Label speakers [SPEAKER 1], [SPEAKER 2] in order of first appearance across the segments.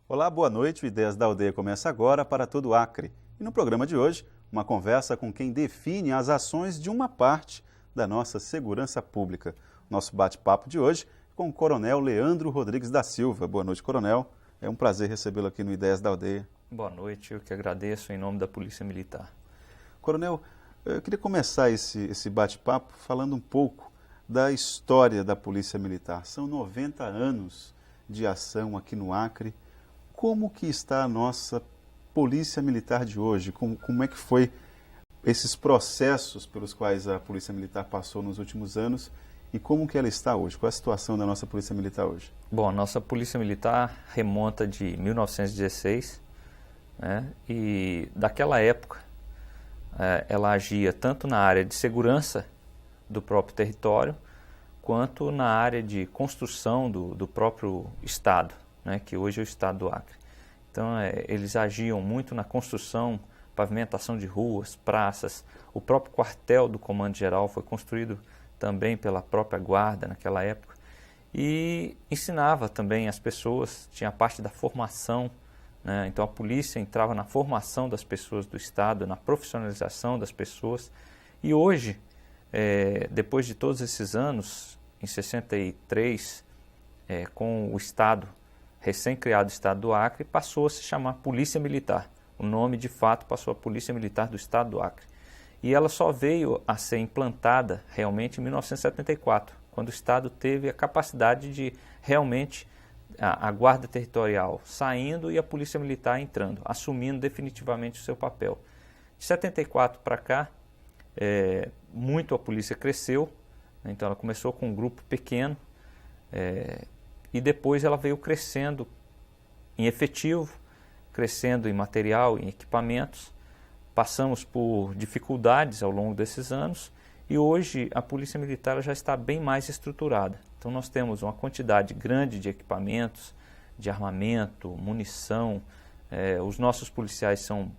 [SPEAKER 1] Olá, boa noite. O Ideias da Aldeia começa agora para todo o Acre. E no programa de hoje, uma conversa com quem define as ações de uma parte da nossa segurança pública. Nosso bate-papo de hoje é com o Coronel Leandro Rodrigues da Silva. Boa noite, Coronel. É um prazer recebê-lo aqui no Ideias da Aldeia.
[SPEAKER 2] Boa noite, eu que agradeço em nome da Polícia Militar.
[SPEAKER 1] Coronel, eu queria começar esse bate-papo falando um pouco da história da Polícia Militar. São 90 anos de ação aqui no Acre. Como que está a nossa Polícia Militar de hoje? Como é que foi esses processos pelos quais a Polícia Militar passou nos últimos anos e como que ela está hoje? Qual é a situação da nossa Polícia Militar hoje?
[SPEAKER 2] Bom, a nossa Polícia Militar remonta de 1916, né? E daquela época ela agia tanto na área de segurança do próprio território quanto na área de construção do próprio Estado, né, que hoje é o Estado do Acre. Então, eles agiam muito na construção, pavimentação de ruas, praças. O próprio quartel do Comando Geral foi construído também pela própria Guarda naquela época. E ensinava também as pessoas, tinha a parte da formação, né? Então a polícia entrava na formação das pessoas do Estado, na profissionalização das pessoas. E hoje, depois de todos esses anos, em 63, com o Estado, recém-criado Estado do Acre, passou a se chamar Polícia Militar. O nome, de fato, passou a Polícia Militar do Estado do Acre. E ela só veio a ser implantada realmente em 1974, quando o Estado teve a capacidade de realmente a Guarda Territorial saindo e a Polícia Militar entrando, assumindo definitivamente o seu papel. De 74 para cá, muito a polícia cresceu, então ela começou com um grupo pequeno, e depois ela veio crescendo em efetivo, crescendo em material, em equipamentos. Passamos por dificuldades ao longo desses anos e hoje a Polícia Militar já está bem mais estruturada. Então nós temos uma quantidade grande de equipamentos, de armamento, munição. Os nossos policiais são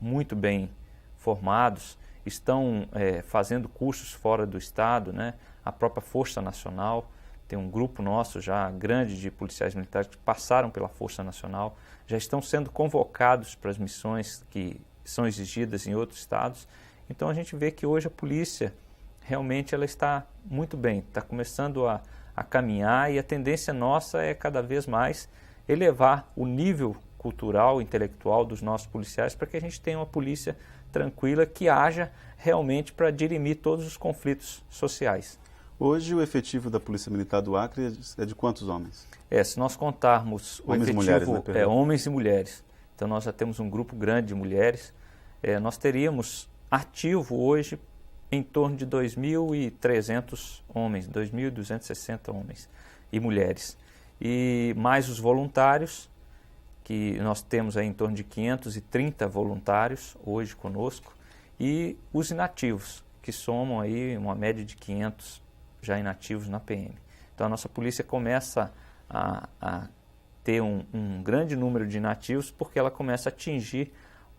[SPEAKER 2] muito bem formados, estão fazendo cursos fora do Estado, né? A própria Força Nacional. Tem um grupo nosso já grande de policiais militares que passaram pela Força Nacional, já estão sendo convocados para as missões que são exigidas em outros estados. Então a gente vê que hoje a polícia realmente ela está muito bem, está começando a caminhar e a tendência nossa é cada vez mais elevar o nível cultural, intelectual dos nossos policiais para que a gente tenha uma polícia tranquila que haja realmente para dirimir todos os conflitos sociais.
[SPEAKER 1] Hoje o efetivo da Polícia Militar do Acre é de quantos homens?
[SPEAKER 2] Se nós contarmos o
[SPEAKER 1] homens
[SPEAKER 2] efetivo,
[SPEAKER 1] e mulheres, né,
[SPEAKER 2] homens e mulheres, então nós já temos um grupo grande de mulheres, nós teríamos ativo hoje em torno de 2.300 homens, 2.260 homens e mulheres. E mais os voluntários, que nós temos aí em torno de 530 voluntários hoje conosco, e os inativos, que somam aí uma média de 500 já inativos na PM. Então a nossa polícia começa a ter um grande número de inativos porque ela começa a atingir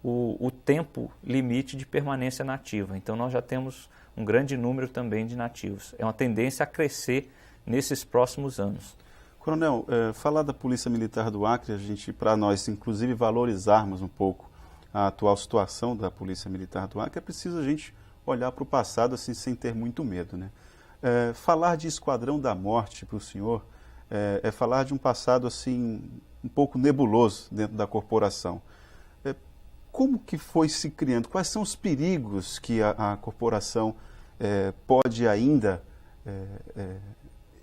[SPEAKER 2] o tempo limite de permanência nativa. Então nós já temos um grande número também de inativos. É uma tendência a crescer nesses próximos anos.
[SPEAKER 1] Coronel, falar da Polícia Militar do Acre, para nós inclusive valorizarmos um pouco a atual situação da Polícia Militar do Acre, é preciso a gente olhar para o passado assim, sem ter muito medo, né? Falar de Esquadrão da Morte para o senhor é falar de um passado assim um pouco nebuloso dentro da corporação. Como que foi se criando? Quais são os perigos que a corporação pode ainda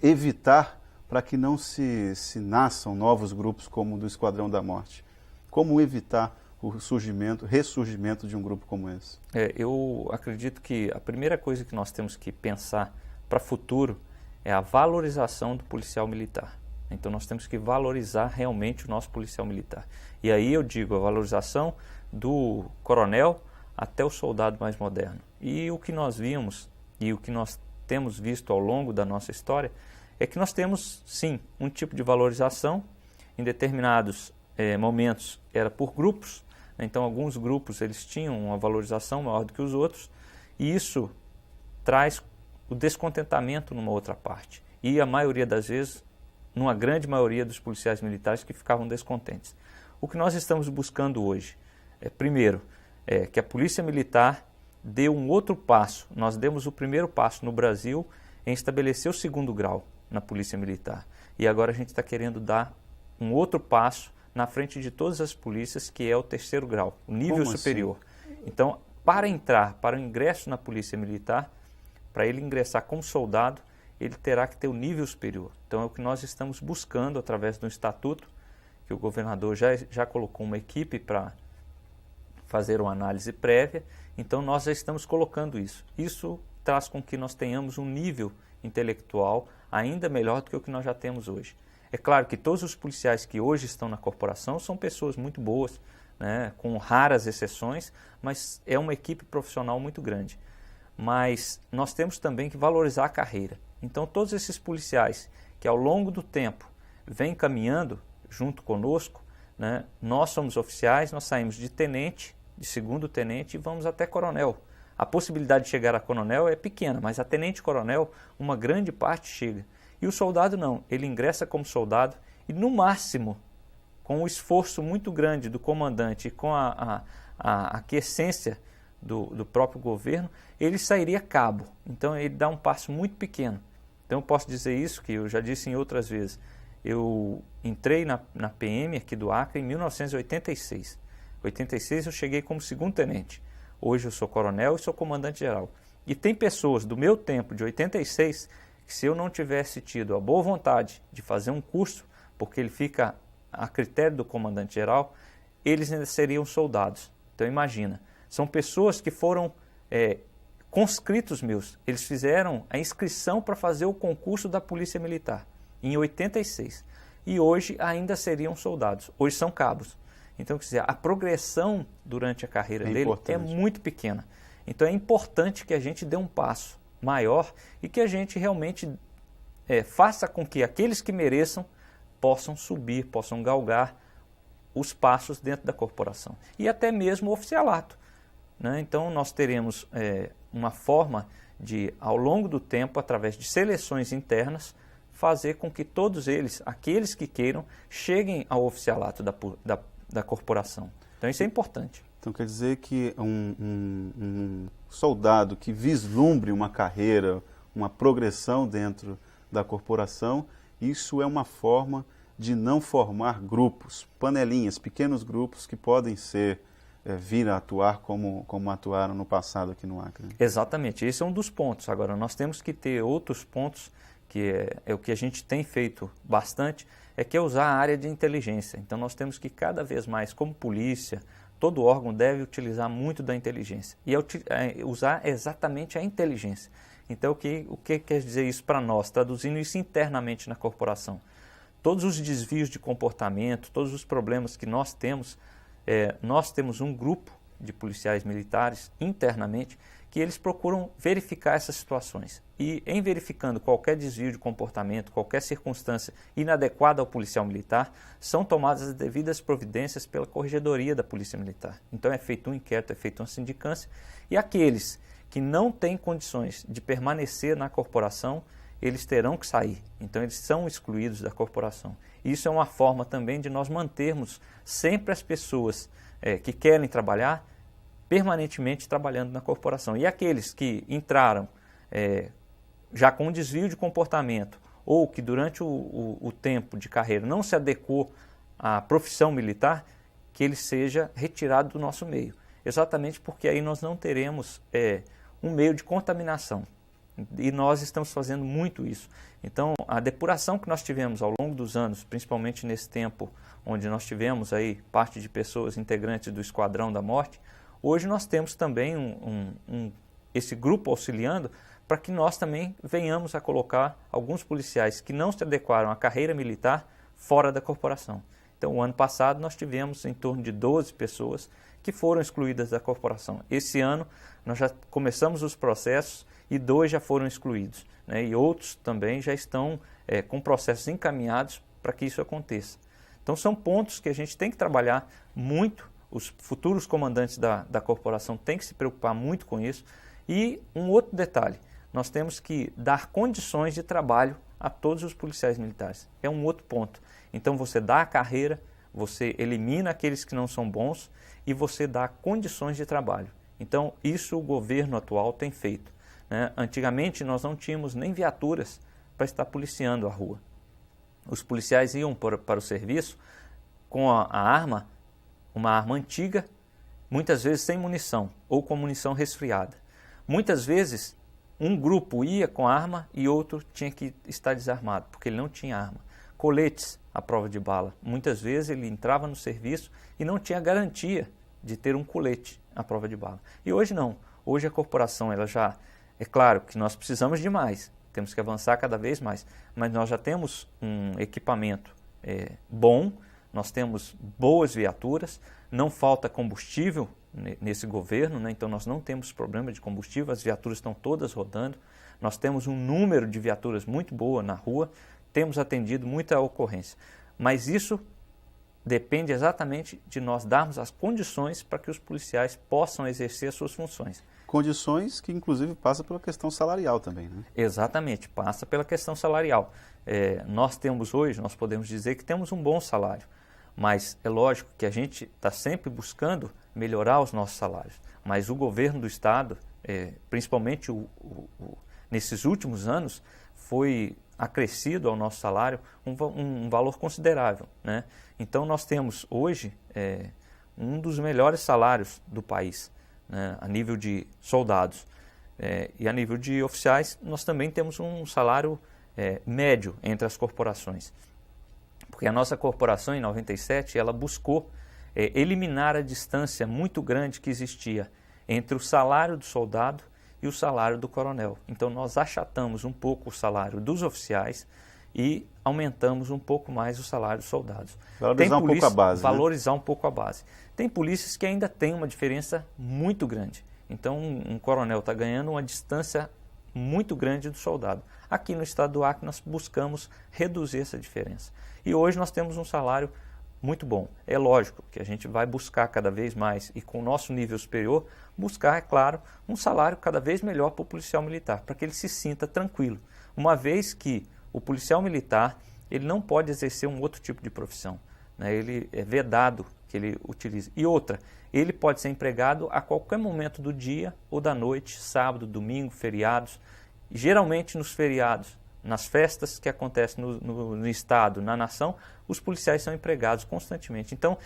[SPEAKER 1] evitar para que não se nasçam novos grupos como o do Esquadrão da Morte? Como evitar o ressurgimento de um grupo como esse?
[SPEAKER 2] Eu acredito que a primeira coisa que nós temos que pensar para o futuro é a valorização do policial militar. Então nós temos que valorizar realmente o nosso policial militar. E aí eu digo a valorização do coronel até o soldado mais moderno. E o que nós vimos e o que nós temos visto ao longo da nossa história é que nós temos sim um tipo de valorização. Em determinados momentos era por grupos, né? Então alguns grupos eles tinham uma valorização maior do que os outros e isso traz o descontentamento numa outra parte. E a maioria das vezes numa grande maioria dos policiais militares que ficavam descontentes. O que nós estamos buscando hoje é, primeiro, que a Polícia Militar dê um outro passo. Nós demos o primeiro passo no Brasil em estabelecer o segundo grau na Polícia Militar. E agora a gente está querendo dar um outro passo na frente de todas as polícias, que é o terceiro grau, o nível superior. Então, para o ingresso na Polícia Militar, para ele ingressar como soldado, ele terá que ter o nível superior. Então, é o que nós estamos buscando através do estatuto, que o governador já colocou uma equipe para fazer uma análise prévia. Então, nós já estamos colocando isso. Isso traz com que nós tenhamos um nível intelectual ainda melhor do que o que nós já temos hoje. É claro que todos os policiais que hoje estão na corporação são pessoas muito boas, né, com raras exceções, mas é uma equipe profissional muito grande. Mas nós temos também que valorizar a carreira. Então, todos esses policiais que ao longo do tempo vêm caminhando junto conosco, né, nós somos oficiais, nós saímos de tenente, de segundo tenente e vamos até coronel. A possibilidade de chegar a coronel é pequena, mas a tenente-coronel, uma grande parte chega. E o soldado não, ele ingressa como soldado e no máximo, com o esforço muito grande do comandante e com a aquiescência do próprio governo, ele sairia cabo. Então ele dá um passo muito pequeno. Então eu posso dizer isso, que eu já disse em outras vezes. Eu entrei na PM aqui do Acre em 1986. Em 86 eu cheguei como segundo tenente. Hoje eu sou coronel e sou comandante-geral. E tem pessoas do meu tempo, de 86, que se eu não tivesse tido a boa vontade de fazer um curso, porque ele fica a critério do comandante-geral, eles ainda seriam soldados. Então imagina, são pessoas que foram conscritos meus. Eles fizeram a inscrição para fazer o concurso da Polícia Militar em 86. E hoje ainda seriam soldados. Hoje são cabos. Então, quer dizer, a progressão durante a carreira dele é muito pequena. Então, é importante que a gente dê um passo maior e que a gente realmente faça com que aqueles que mereçam possam subir, possam galgar os passos dentro da corporação. E até mesmo o oficialato, né? Então, nós teremos uma forma de, ao longo do tempo, através de seleções internas, fazer com que todos eles, aqueles que queiram, cheguem ao oficialato da corporação. Então isso é importante.
[SPEAKER 1] Então quer dizer que um soldado que vislumbre uma carreira, uma progressão dentro da corporação, isso é uma forma de não formar grupos, panelinhas, pequenos grupos que podem vir a atuar como atuaram no passado aqui no Acre.
[SPEAKER 2] Exatamente, esse é um dos pontos. Agora, nós temos que ter outros pontos, que é o que a gente tem feito bastante, que é usar a área de inteligência. Então nós temos que cada vez mais, como polícia, todo órgão deve utilizar muito da inteligência. E usar exatamente a inteligência. Então o que quer dizer isso para nós? Traduzindo isso internamente na corporação. Todos os desvios de comportamento, todos os problemas que nós temos um grupo de policiais militares internamente que eles procuram verificar essas situações. E em verificando qualquer desvio de comportamento, qualquer circunstância inadequada ao policial militar, são tomadas as devidas providências pela corregedoria da Polícia Militar. Então é feito um inquérito, é feita uma sindicância, e aqueles que não têm condições de permanecer na corporação, eles terão que sair. Então eles são excluídos da corporação. Isso é uma forma também de nós mantermos sempre as pessoas que querem trabalhar, permanentemente trabalhando na corporação. E aqueles que entraram já com um desvio de comportamento ou que durante o tempo de carreira não se adequou à profissão militar, que ele seja retirado do nosso meio. Exatamente porque aí nós não teremos um meio de contaminação. E nós estamos fazendo muito isso. Então, a depuração que nós tivemos ao longo dos anos, principalmente nesse tempo onde nós tivemos aí parte de pessoas integrantes do Esquadrão da Morte, hoje nós temos também esse grupo auxiliando para que nós também venhamos a colocar alguns policiais que não se adequaram à carreira militar fora da corporação. Então, o ano passado nós tivemos em torno de 12 pessoas que foram excluídas da corporação. Esse ano nós já começamos os processos e 2 já foram excluídos, né? E outros também já estão com processos encaminhados para que isso aconteça. Então, são pontos que a gente tem que trabalhar muito. Os futuros comandantes da corporação têm que se preocupar muito com isso. E um outro detalhe, nós temos que dar condições de trabalho a todos os policiais militares. É um outro ponto. Então você dá a carreira, você elimina aqueles que não são bons e você dá condições de trabalho. Então isso o governo atual tem feito, né? Antigamente nós não tínhamos nem viaturas para estar policiando a rua. Os policiais iam para o serviço com a arma, uma arma antiga, muitas vezes sem munição ou com munição resfriada. Muitas vezes um grupo ia com arma e outro tinha que estar desarmado, porque ele não tinha arma. Coletes à prova de bala. Muitas vezes ele entrava no serviço e não tinha garantia de ter um colete à prova de bala. E hoje não. Hoje a corporação, ela já... É claro que nós precisamos de mais, temos que avançar cada vez mais, mas nós já temos um equipamento bom, nós temos boas viaturas, não falta combustível nesse governo, né? Então nós não temos problema de combustível, as viaturas estão todas rodando, nós temos um número de viaturas muito boa na rua, temos atendido muita ocorrência, mas isso depende exatamente de nós darmos as condições para que os policiais possam exercer as suas funções.
[SPEAKER 1] Condições que inclusive passa pela questão salarial também, né?
[SPEAKER 2] Exatamente, passa pela questão salarial. Nós temos hoje, nós podemos dizer que temos um bom salário, mas é lógico que a gente está sempre buscando melhorar os nossos salários. Mas o governo do Estado, principalmente nesses últimos anos, foi acrescido ao nosso salário um valor considerável, né? Então nós temos hoje um dos melhores salários do país, né? A nível de soldados. E a nível de oficiais, nós também temos um salário médio entre as corporações. Porque a nossa corporação, em 97, ela buscou eliminar a distância muito grande que existia entre o salário do soldado e o salário do coronel. Então nós achatamos um pouco o salário dos oficiais e aumentamos um pouco mais o salário dos soldados.
[SPEAKER 1] Valorizar um pouco a base.
[SPEAKER 2] Valorizar um pouco a base. Tem polícias que ainda têm uma diferença muito grande. Então um coronel está ganhando uma distância muito grande do soldado. Aqui no estado do Acre nós buscamos reduzir essa diferença. E hoje nós temos um salário muito bom. É lógico que a gente vai buscar cada vez mais e com o nosso nível superior, buscar, é claro, um salário cada vez melhor para o policial militar, para que ele se sinta tranquilo. Uma vez que o policial militar, ele não pode exercer um outro tipo de profissão, né? Ele é vedado que ele utilize. E outra, ele pode ser empregado a qualquer momento do dia ou da noite, sábado, domingo, feriados. Geralmente nos feriados, nas festas que acontecem no estado, na nação, os policiais são empregados constantemente. Então,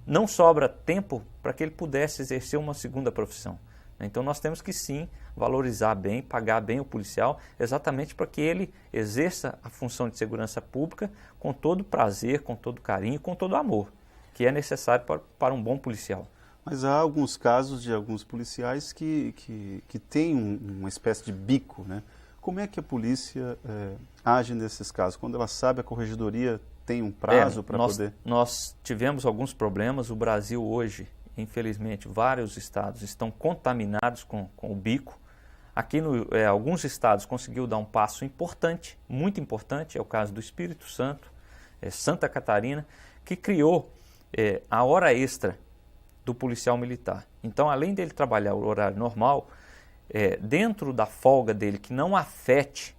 [SPEAKER 2] não sobra tempo para que ele pudesse exercer uma segunda profissão. Então, nós temos que sim valorizar bem, pagar bem o policial, exatamente para que ele exerça a função de segurança pública com todo prazer, com todo carinho, com todo amor, que é necessário para um bom policial.
[SPEAKER 1] Mas há alguns casos de alguns policiais que têm uma espécie de bico, né? Como é que a polícia age nesses casos? Quando ela sabe, a corregedoria tem um prazo para poder... Nós
[SPEAKER 2] tivemos alguns problemas. O Brasil hoje, infelizmente, vários estados estão contaminados com o bico. Aqui, alguns estados conseguiu dar um passo importante, muito importante, é o caso do Espírito Santo, Santa Catarina, que criou a hora extra do policial militar. Então, além dele trabalhar o horário normal, dentro da folga dele, que não afete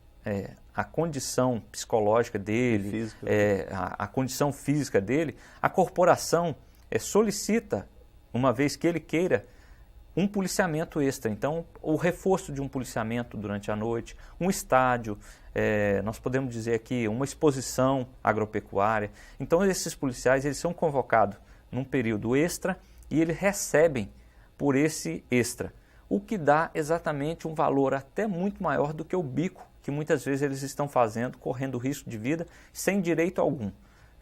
[SPEAKER 2] a condição psicológica dele, a condição física dele, a corporação solicita, uma vez que ele queira, um policiamento extra. Então, o reforço de um policiamento durante a noite, um estádio, nós podemos dizer aqui, uma exposição agropecuária. Então, esses policiais eles são convocados num período extra e eles recebem por esse extra, o que dá exatamente um valor até muito maior do que o bico que muitas vezes eles estão fazendo, correndo risco de vida, sem direito algum.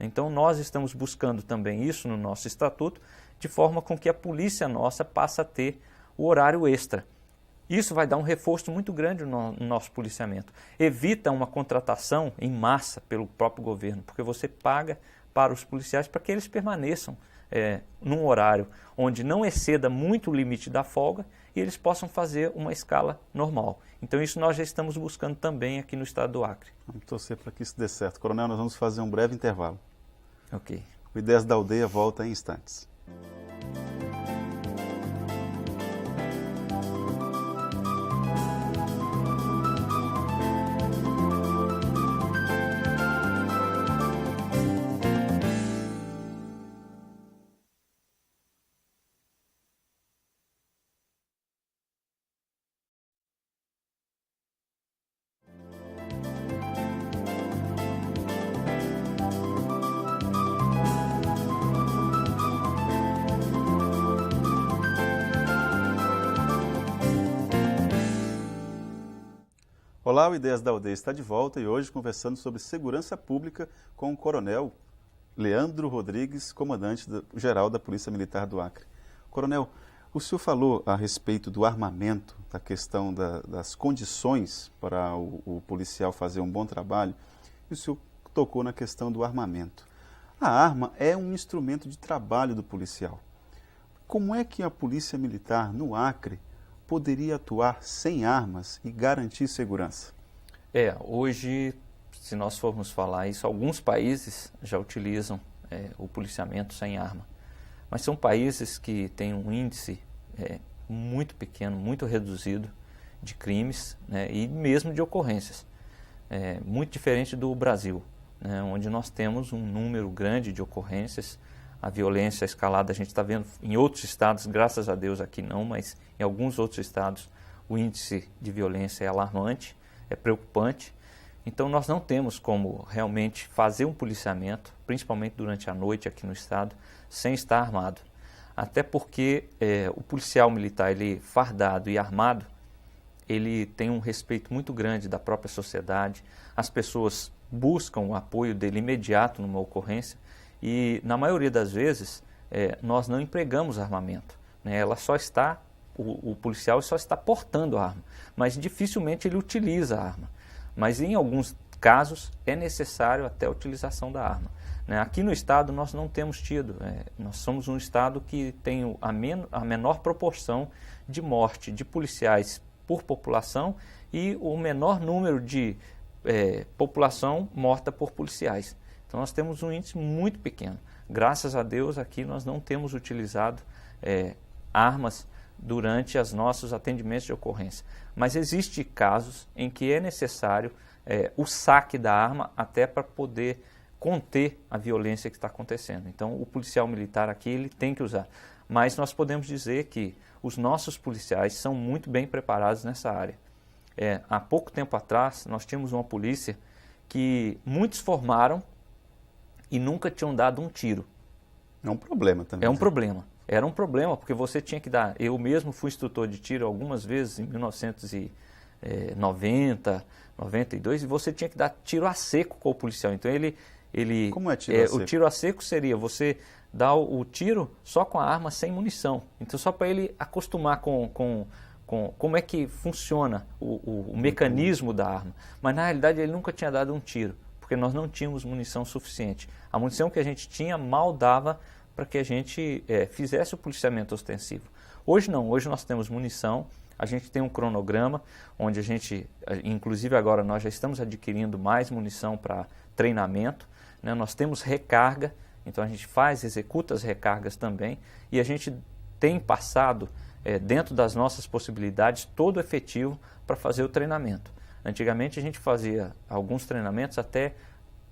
[SPEAKER 2] Então nós estamos buscando também isso no nosso estatuto, de forma com que a polícia nossa passe a ter o horário extra. Isso vai dar um reforço muito grande no nosso policiamento. Evita uma contratação em massa pelo próprio governo, porque você paga para os policiais para que eles permaneçam num horário onde não exceda muito o limite da folga e eles possam fazer uma escala normal. Então isso nós já estamos buscando também aqui no estado do Acre.
[SPEAKER 1] Vamos torcer para que isso dê certo. Coronel, nós vamos fazer um breve intervalo.
[SPEAKER 2] Ok.
[SPEAKER 1] O Ideias da Aldeia volta em instantes. Olá, o Ideias da Aldeia está de volta e hoje conversando sobre segurança pública com o Coronel Leandro Rodrigues, comandante-geral da Polícia Militar do Acre. Coronel, o senhor falou a respeito do armamento, da questão das condições para o policial fazer um bom trabalho, e o senhor tocou na questão do armamento. A arma é um instrumento de trabalho do policial. Como é que a Polícia Militar no Acre poderia atuar sem armas e garantir segurança?
[SPEAKER 2] Hoje, se nós formos falar isso, alguns países já utilizam o policiamento sem arma. Mas são países que têm um índice muito pequeno, muito reduzido de crimes, né, e mesmo de ocorrências. Muito diferente do Brasil, né, onde nós temos um número grande de ocorrências. A violência escalada a gente está vendo em outros estados, graças a Deus aqui não, mas em alguns outros estados o índice de violência é alarmante, é preocupante. Então nós não temos como realmente fazer um policiamento, principalmente durante a noite aqui no estado, sem estar armado. Até porque o policial militar, ele fardado e armado, ele tem um respeito muito grande da própria sociedade. As pessoas buscam o apoio dele imediato numa ocorrência e, na maioria das vezes, nós não empregamos armamento, né? O policial só está portando a arma, mas dificilmente ele utiliza a arma. Mas em alguns casos é necessário até a utilização da arma, né? Aqui no estado nós não temos tido, nós somos um estado que tem a menor proporção de morte de policiais por população e o menor número de população morta por policiais. Então nós temos um índice muito pequeno. Graças a Deus aqui nós não temos utilizado armas durante os nossos atendimentos de ocorrência. Mas existem casos em que é necessário o saque da arma até para poder conter a violência que está acontecendo. Então o policial militar aqui ele tem que usar. Mas nós podemos dizer que os nossos policiais são muito bem preparados nessa área. Há pouco tempo atrás nós tínhamos uma polícia que muitos formaram e nunca tinham dado um tiro.
[SPEAKER 1] É um problema também.
[SPEAKER 2] É um problema. Era um problema, porque você tinha que dar... Eu mesmo fui instrutor de tiro algumas vezes em 1990, 92, e você tinha que dar tiro a seco com o policial. Então
[SPEAKER 1] Como é tiro a seco?
[SPEAKER 2] O tiro a seco seria você dar o tiro só com a arma sem munição. Então só para ele acostumar com como é que funciona o mecanismo da arma. Mas na realidade ele nunca tinha dado um tiro, porque nós não tínhamos munição suficiente. A munição que a gente tinha mal dava para que a gente fizesse o policiamento ostensivo. Hoje não, hoje nós temos munição, a gente tem um cronograma, onde a gente, inclusive agora nós já estamos adquirindo mais munição para treinamento, né? Nós temos recarga, então a gente executa as recargas também, e a gente tem passado, dentro das nossas possibilidades, todo o efetivo para fazer o treinamento. Antigamente a gente fazia alguns treinamentos até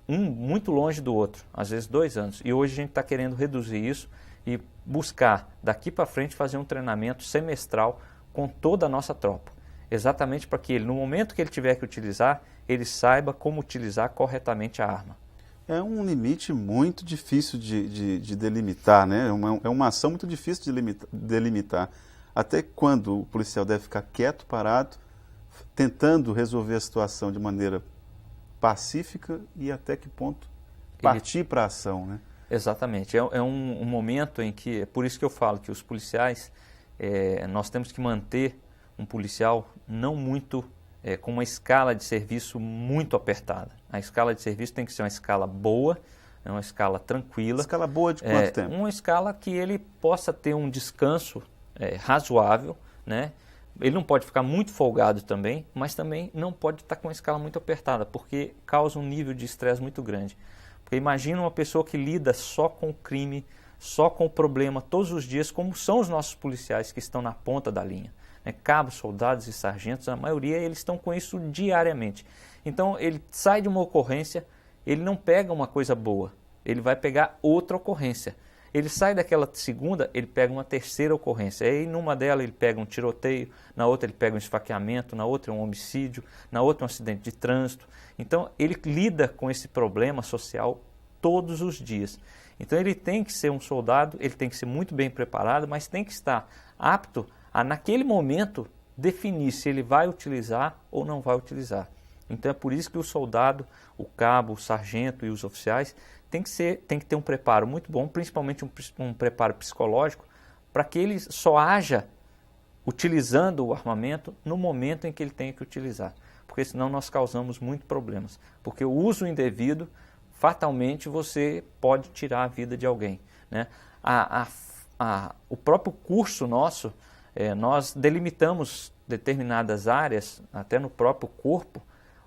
[SPEAKER 2] muito longe do outro, às vezes 2 anos. E hoje a gente está querendo reduzir isso e buscar, daqui para frente, fazer um treinamento semestral com toda a nossa tropa. Exatamente para que ele, no momento que ele tiver que utilizar, ele saiba como utilizar corretamente a arma.
[SPEAKER 1] É um limite muito difícil de delimitar, né? É uma ação muito difícil de delimitar. Até quando o policial deve ficar quieto, parado, tentando resolver a situação de maneira pacífica e até que ponto partir para a ação, né?
[SPEAKER 2] Exatamente. É um momento em que, é por isso que eu falo que os policiais, nós temos que manter um policial não muito, com uma escala de serviço muito apertada. A escala de serviço tem que ser uma escala boa, uma escala tranquila.
[SPEAKER 1] Escala boa de quanto tempo?
[SPEAKER 2] Uma escala que ele possa ter um descanso razoável, né? Ele não pode ficar muito folgado também, mas também não pode estar com uma escala muito apertada, porque causa um nível de estresse muito grande. Porque imagina uma pessoa que lida só com o crime, só com o problema todos os dias, como são os nossos policiais que estão na ponta da linha, né? Cabos, soldados e sargentos, a maioria eles estão com isso diariamente. Então ele sai de uma ocorrência, ele não pega uma coisa boa, ele vai pegar outra ocorrência. Ele sai daquela segunda, ele pega uma terceira ocorrência. Aí numa delas ele pega um tiroteio, na outra ele pega um esfaqueamento, na outra um homicídio, na outra um acidente de trânsito. Então ele lida com esse problema social todos os dias. Então ele tem que ser um soldado, ele tem que ser muito bem preparado, mas tem que estar apto a naquele momento definir se ele vai utilizar ou não vai utilizar. Então é por isso que o soldado, o cabo, o sargento e os oficiais tem que ter um preparo muito bom, principalmente um preparo psicológico, para que ele só haja utilizando o armamento no momento em que ele tenha que utilizar. Porque senão nós causamos muitos problemas. Porque o uso indevido, fatalmente você pode tirar a vida de alguém, né? O próprio curso nosso, nós delimitamos determinadas áreas, até no próprio corpo,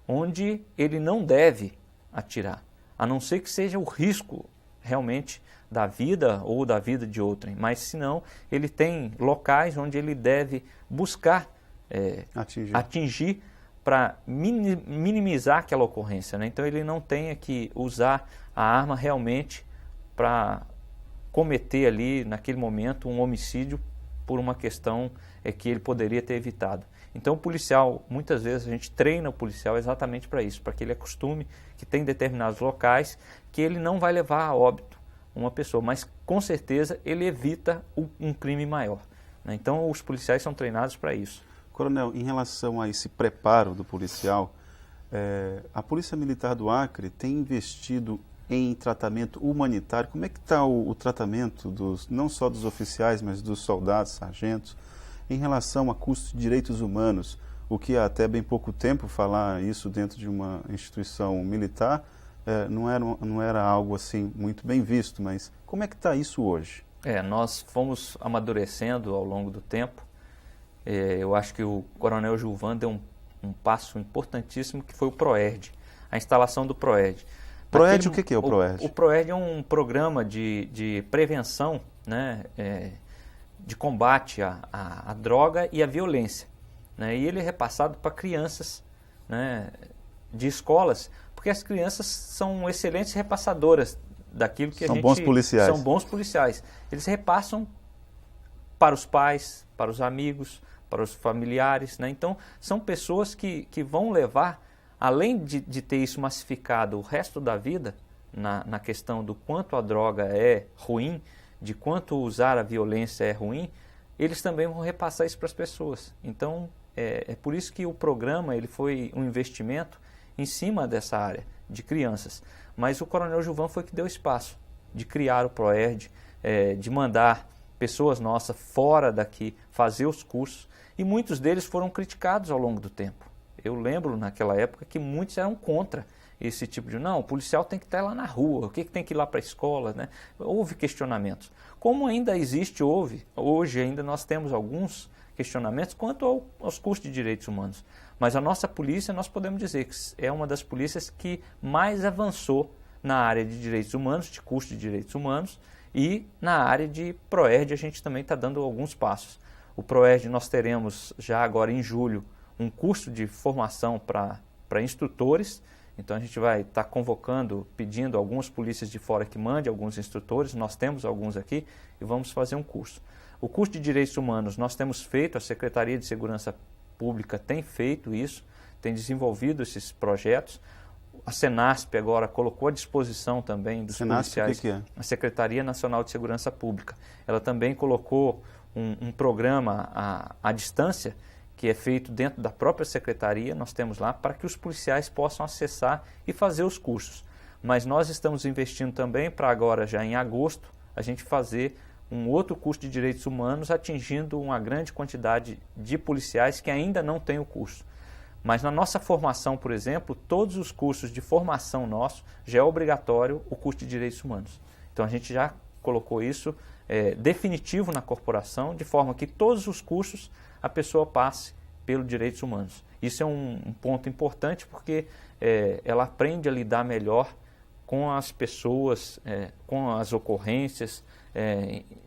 [SPEAKER 2] onde ele não deve atirar, a não ser que seja o risco realmente da vida ou da vida de outrem, mas senão ele tem locais onde ele deve buscar atingir para minimizar aquela ocorrência, né? Então ele não tenha que usar a arma realmente para cometer ali naquele momento um homicídio por uma questão que ele poderia ter evitado. Então o policial, muitas vezes a gente treina o policial exatamente para isso, para que ele acostume que tem determinados locais que ele não vai levar a óbito uma pessoa, mas com certeza ele evita um crime maior, né? Então os policiais são treinados para isso.
[SPEAKER 1] Coronel, em relação a esse preparo do policial, a Polícia Militar do Acre tem investido em tratamento humanitário. Como é que está o tratamento não só dos oficiais, mas dos soldados, sargentos, em relação a custos de direitos humanos? O que há até bem pouco tempo falar isso dentro de uma instituição militar não era algo assim muito bem visto, mas como é que está isso hoje?
[SPEAKER 2] Nós fomos amadurecendo ao longo do tempo. Eu acho que o Coronel Gilvan deu um passo importantíssimo, que foi o PROERD, a instalação do PROERD.
[SPEAKER 1] PROERD, o que é o PROERD?
[SPEAKER 2] O PROERD é um programa de prevenção, né, de combate à droga e à violência, né, e ele é repassado para crianças, né, de escolas, porque as crianças são excelentes repassadoras daquilo que
[SPEAKER 1] são bons policiais.
[SPEAKER 2] São bons policiais. Eles repassam para os pais, para os amigos, para os familiares, né? Então são pessoas que vão levar, além de ter isso massificado o resto da vida, na questão do quanto a droga é ruim, de quanto usar a violência é ruim, eles também vão repassar isso para as pessoas. Então é por isso que o programa ele foi um investimento em cima dessa área de crianças. Mas o Coronel Gilvan foi que deu espaço de criar o PROERD, de mandar pessoas nossas fora daqui fazer os cursos, e muitos deles foram criticados ao longo do tempo. Eu lembro naquela época que muitos eram contra esse tipo de... Não, o policial tem que estar lá na rua, o que tem que ir lá para a escola, né? Houve questionamentos. Como ainda existe, hoje ainda nós temos alguns questionamentos quanto aos custos de direitos humanos. Mas a nossa polícia, nós podemos dizer que é uma das polícias que mais avançou na área de direitos humanos, de custo de direitos humanos, e na área de PROERD a gente também está dando alguns passos. O PROERD nós teremos já agora em julho um curso de formação para instrutores. Então a gente vai estar convocando, pedindo algumas polícias de fora que mandem alguns instrutores. Nós temos alguns aqui e vamos fazer um curso. O curso de direitos humanos nós temos feito, a Secretaria de Segurança Pública tem feito isso, tem desenvolvido esses projetos. A Senasp agora colocou à disposição também dos policiais,
[SPEAKER 1] o que é?
[SPEAKER 2] A Secretaria Nacional de Segurança Pública. Ela também colocou um programa à distância, que é feito dentro da própria secretaria, nós temos lá, para que os policiais possam acessar e fazer os cursos. Mas nós estamos investindo também para agora, já em agosto, a gente fazer um outro curso de direitos humanos, atingindo uma grande quantidade de policiais que ainda não têm o curso. Mas na nossa formação, por exemplo, todos os cursos de formação nosso, já é obrigatório o curso de direitos humanos. Então a gente já colocou isso definitivo na corporação, de forma que todos os cursos a pessoa passe pelos direitos humanos. Isso é um ponto importante, porque ela aprende a lidar melhor com as pessoas, com as ocorrências,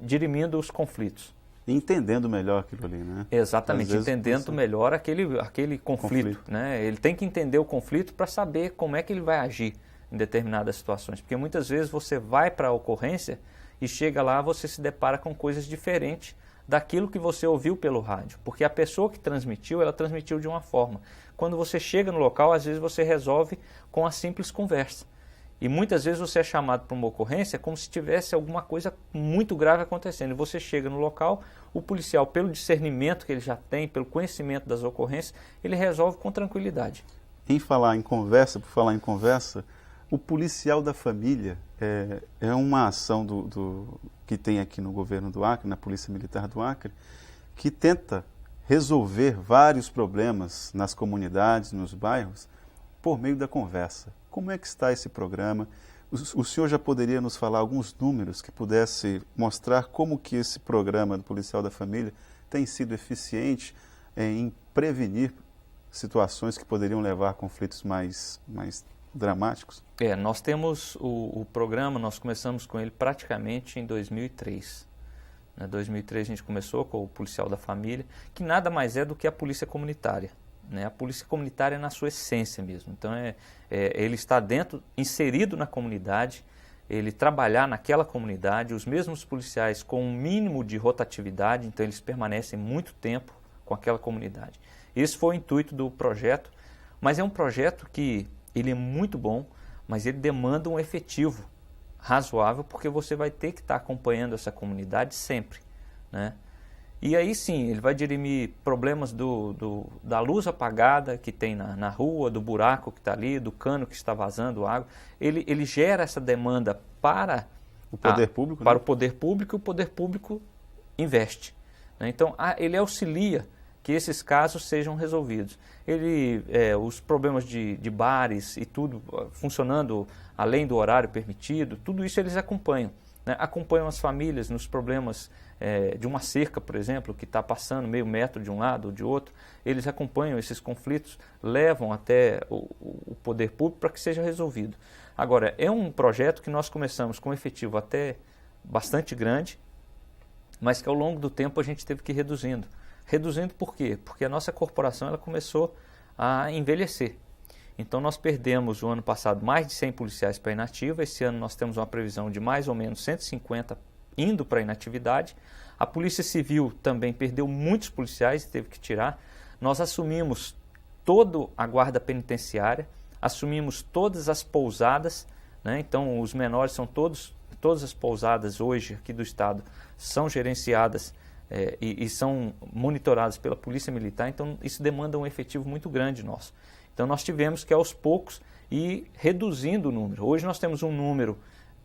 [SPEAKER 2] dirimindo os conflitos.
[SPEAKER 1] Entendendo melhor aquilo ali, né?
[SPEAKER 2] Exatamente, entendendo melhor aquele conflito, né? Ele tem que entender o conflito para saber como é que ele vai agir em determinadas situações. Porque muitas vezes você vai para a ocorrência e chega lá, você se depara com coisas diferentes daquilo que você ouviu pelo rádio. Porque a pessoa que transmitiu, ela transmitiu de uma forma. Quando você chega no local, às vezes você resolve com a simples conversa. E muitas vezes você é chamado para uma ocorrência como se tivesse alguma coisa muito grave acontecendo. E você chega no local, o policial, pelo discernimento que ele já tem, pelo conhecimento das ocorrências, ele resolve com tranquilidade.
[SPEAKER 1] Em falar em conversa, por falar em conversa, o policial da família é uma ação que tem aqui no governo do Acre, na Polícia Militar do Acre, que tenta resolver vários problemas nas comunidades, nos bairros, por meio da conversa. Como é que está esse programa? O senhor já poderia nos falar alguns números que pudesse mostrar como que esse programa do Policial da Família tem sido eficiente em prevenir situações que poderiam levar a conflitos mais dramáticos?
[SPEAKER 2] Nós temos o programa, nós começamos com ele praticamente em 2003. Em 2003 a gente começou com o Policial da Família, que nada mais é do que a polícia comunitária. A polícia comunitária na sua essência mesmo. Então, ele está inserido na comunidade, ele trabalhar naquela comunidade, os mesmos policiais com um mínimo de rotatividade, então eles permanecem muito tempo com aquela comunidade. Esse foi o intuito do projeto, mas é um projeto que ele é muito bom, mas ele demanda um efetivo razoável, porque você vai ter que estar acompanhando essa comunidade sempre, né? E aí sim, ele vai dirimir problemas da luz apagada que tem na rua, do buraco que está ali, do cano que está vazando água. Ele gera essa demanda para
[SPEAKER 1] o poder público,
[SPEAKER 2] para o poder público, e o poder público investe, né? Então, ele auxilia que esses casos sejam resolvidos. Os problemas de bares e tudo funcionando além do horário permitido, tudo isso eles acompanham, né? Acompanham as famílias nos problemas de uma cerca, por exemplo, que está passando meio metro de um lado ou de outro. Eles acompanham esses conflitos, levam até o poder público para que seja resolvido. Agora, é um projeto que nós começamos com um efetivo até bastante grande, mas que ao longo do tempo a gente teve que ir reduzindo. Reduzindo por quê? Porque a nossa corporação ela começou a envelhecer. Então nós perdemos o ano passado mais de 100 policiais para inativa. Esse ano nós temos uma previsão de mais ou menos 150 indo para a inatividade. A Polícia Civil também perdeu muitos policiais e teve que tirar. Nós assumimos toda a guarda penitenciária, assumimos todas as pousadas, né? Então os menores são todas as pousadas hoje aqui do estado são gerenciadas e são monitoradas pela Polícia Militar. Então isso demanda um efetivo muito grande nosso. Então nós tivemos que aos poucos ir reduzindo o número. Hoje nós temos um número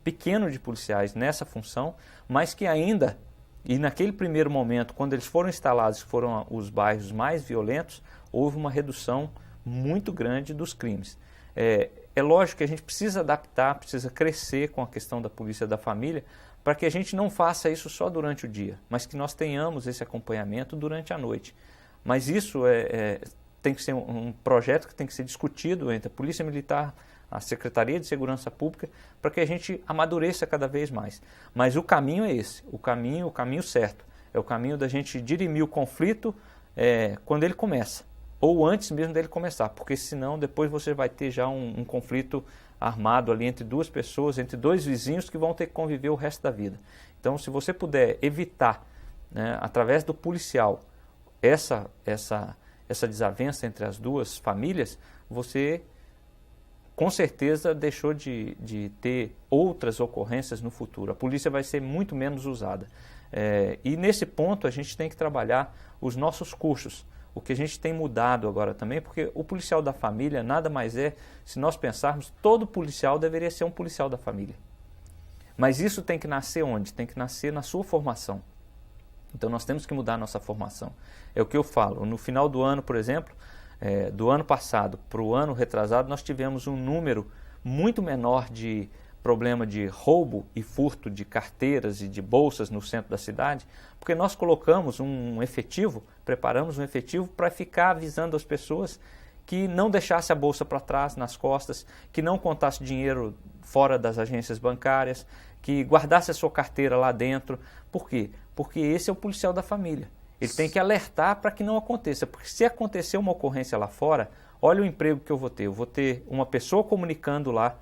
[SPEAKER 2] pequeno de policiais nessa função, mas que ainda, e naquele primeiro momento, quando eles foram instalados, que foram os bairros mais violentos, houve uma redução muito grande dos crimes. É lógico que a gente precisa adaptar, precisa crescer com a questão da polícia da família, para que a gente não faça isso só durante o dia, mas que nós tenhamos esse acompanhamento durante a noite. Mas isso tem que ser um projeto que tem que ser discutido entre a Polícia Militar, a Secretaria de Segurança Pública, para que a gente amadureça cada vez mais. Mas o caminho é esse, o caminho certo. É o caminho da gente dirimir o conflito quando ele começa, ou antes mesmo dele começar, porque senão depois você vai ter já um conflito armado ali entre duas pessoas, entre dois vizinhos que vão ter que conviver o resto da vida. Então, se você puder evitar, né, através do policial, essa desavença entre as duas famílias, você com certeza deixou de ter outras ocorrências no futuro. A polícia vai ser muito menos usada. E nesse ponto a gente tem que trabalhar os nossos cursos. O que a gente tem mudado agora também, porque o policial da família nada mais se nós pensarmos, todo policial deveria ser um policial da família. Mas isso tem que nascer onde? Tem que nascer na sua formação. Então nós temos que mudar a nossa formação. É o que eu falo. No final do ano, por exemplo, do ano passado para o ano retrasado, nós tivemos um número muito menor de problema de roubo e furto de carteiras e de bolsas no centro da cidade, porque nós colocamos preparamos um efetivo para ficar avisando as pessoas que não deixasse a bolsa para trás, nas costas, que não contasse dinheiro fora das agências bancárias, que guardasse a sua carteira lá dentro. Por quê? Porque esse é o policial da família. Ele tem que alertar para que não aconteça, porque se acontecer uma ocorrência lá fora, olha o emprego que eu vou ter. Eu vou ter uma pessoa comunicando lá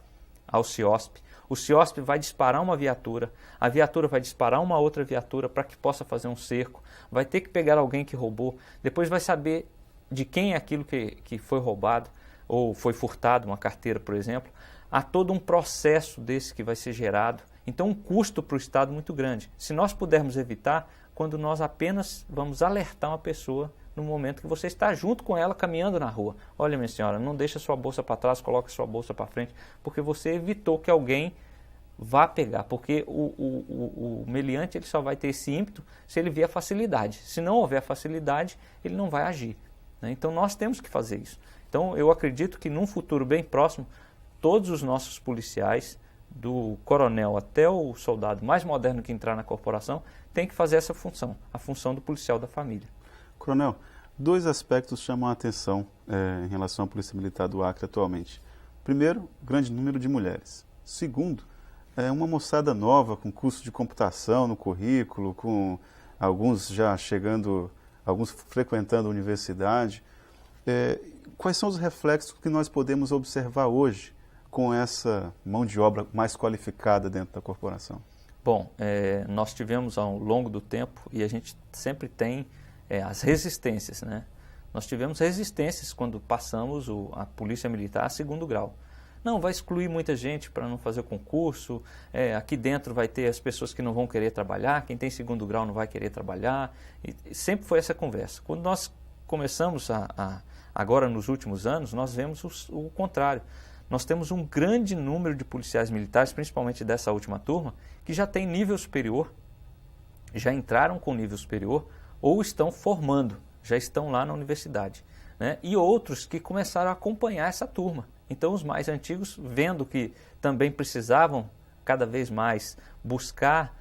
[SPEAKER 2] ao CIOSP, o CIOSP vai disparar uma viatura, a viatura vai disparar uma outra viatura para que possa fazer um cerco, vai ter que pegar alguém que roubou, depois vai saber de quem é aquilo que foi roubado ou foi furtado, uma carteira, por exemplo. há todo um processo desse que vai ser gerado. Então, um custo para o Estado muito grande. Se nós pudermos evitar, quando nós apenas vamos alertar uma pessoa no momento que você está junto com ela caminhando na rua. Olha, minha senhora, não deixa sua bolsa para trás, coloque sua bolsa para frente, porque você evitou que alguém vá pegar, porque o meliante ele só vai ter esse ímpeto se ele vier a facilidade. Se não houver facilidade, ele não vai agir, né? Então nós temos que fazer isso. Então eu acredito que num futuro bem próximo, todos os nossos policiais, do coronel até o soldado mais moderno que entrar na corporação, tem que fazer essa função, a função do policial da família.
[SPEAKER 1] Coronel, dois aspectos chamam a atenção em relação à Polícia Militar do Acre atualmente. Primeiro, grande número de mulheres. Segundo, uma moçada nova com curso de computação no currículo, com alguns já chegando, alguns frequentando a universidade. Quais são os reflexos que nós podemos observar hoje com essa mão de obra mais qualificada dentro da corporação?
[SPEAKER 2] Bom, nós tivemos ao longo do tempo, e a gente sempre tem as resistências, né? Nós tivemos resistências quando passamos a Polícia Militar a 2º grau. Não, vai excluir muita gente para não fazer o concurso, aqui dentro vai ter as pessoas que não vão querer trabalhar, quem tem 2º grau não vai querer trabalhar, e sempre foi essa conversa. Quando nós começamos agora nos últimos anos, nós vemos o contrário. Nós temos um grande número de policiais militares, principalmente dessa última turma, que já tem nível superior, já entraram com nível superior ou estão formando, já estão lá na universidade, né? E outros que começaram a acompanhar essa turma. Então os mais antigos, vendo que também precisavam cada vez mais buscar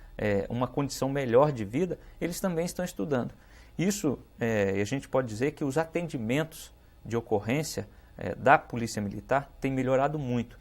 [SPEAKER 2] uma condição melhor de vida, eles também estão estudando. Isso, a gente pode dizer que os atendimentos de ocorrência da Polícia Militar têm melhorado muito.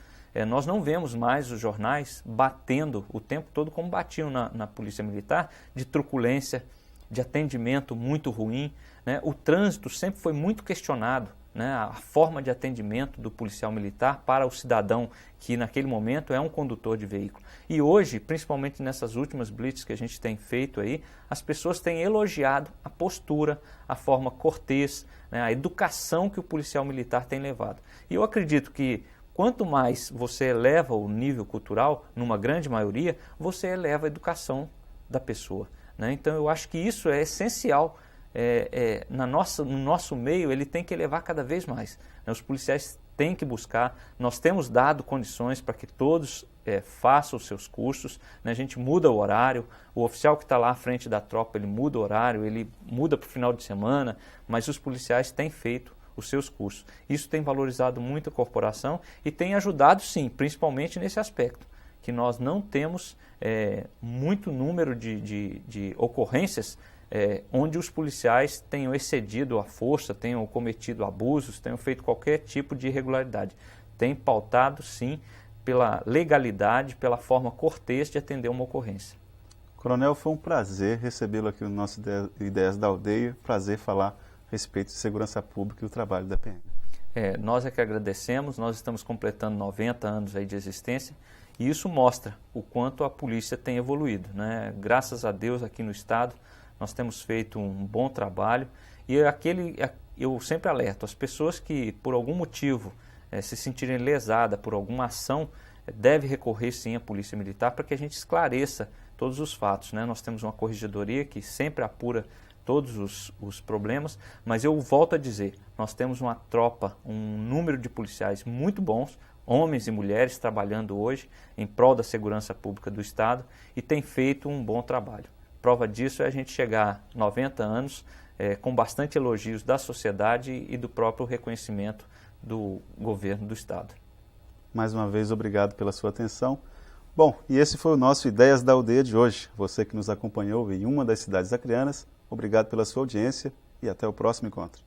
[SPEAKER 2] Nós não vemos mais os jornais batendo o tempo todo como batiam na Polícia Militar, de truculência, de atendimento muito ruim, né? O trânsito sempre foi muito questionado, né? A forma de atendimento do policial militar para o cidadão que naquele momento é um condutor de veículo. E hoje, principalmente nessas últimas blitz que a gente tem feito aí, as pessoas têm elogiado a postura, a forma cortês, né? A educação que o policial militar tem levado. E eu acredito que quanto mais você eleva o nível cultural, numa grande maioria, você eleva a educação da pessoa, né? Então eu acho que isso é essencial. No nosso meio ele tem que elevar cada vez mais, né? Os policiais têm que buscar, nós temos dado condições para que todos façam os seus cursos, né? A gente muda o horário, o oficial que está lá à frente da tropa, ele muda o horário, ele muda para o final de semana, mas os policiais têm feito os seus cursos. Isso tem valorizado muito a corporação e tem ajudado sim, principalmente nesse aspecto, que nós não temos muito número de ocorrências onde os policiais tenham excedido a força, tenham cometido abusos, tenham feito qualquer tipo de irregularidade. Tem pautado, sim, pela legalidade, pela forma cortês de atender uma ocorrência.
[SPEAKER 1] Coronel, foi um prazer recebê-lo aqui no nosso Ideias da Aldeia, prazer falar a respeito de segurança pública e o trabalho da PM.
[SPEAKER 2] Nós é que agradecemos, nós estamos completando 90 anos aí de existência e isso mostra o quanto a polícia tem evoluído, né? Graças a Deus aqui no estado nós temos feito um bom trabalho e eu sempre alerto as pessoas que por algum motivo se sentirem lesadas por alguma ação, deve recorrer sim à Polícia Militar para que a gente esclareça todos os fatos, né? Nós temos uma corregedoria que sempre apura todos os problemas, mas eu volto a dizer, nós temos uma tropa, um número de policiais muito bons, homens e mulheres trabalhando hoje em prol da segurança pública do Estado e tem feito um bom trabalho. Prova disso é a gente chegar a 90 anos com bastante elogios da sociedade e do próprio reconhecimento do governo do Estado.
[SPEAKER 1] Mais uma vez, obrigado pela sua atenção. Bom, e esse foi o nosso Ideias da Aldeia de hoje. Você que nos acompanhou em uma das cidades acreanas, obrigado pela sua audiência e até o próximo encontro.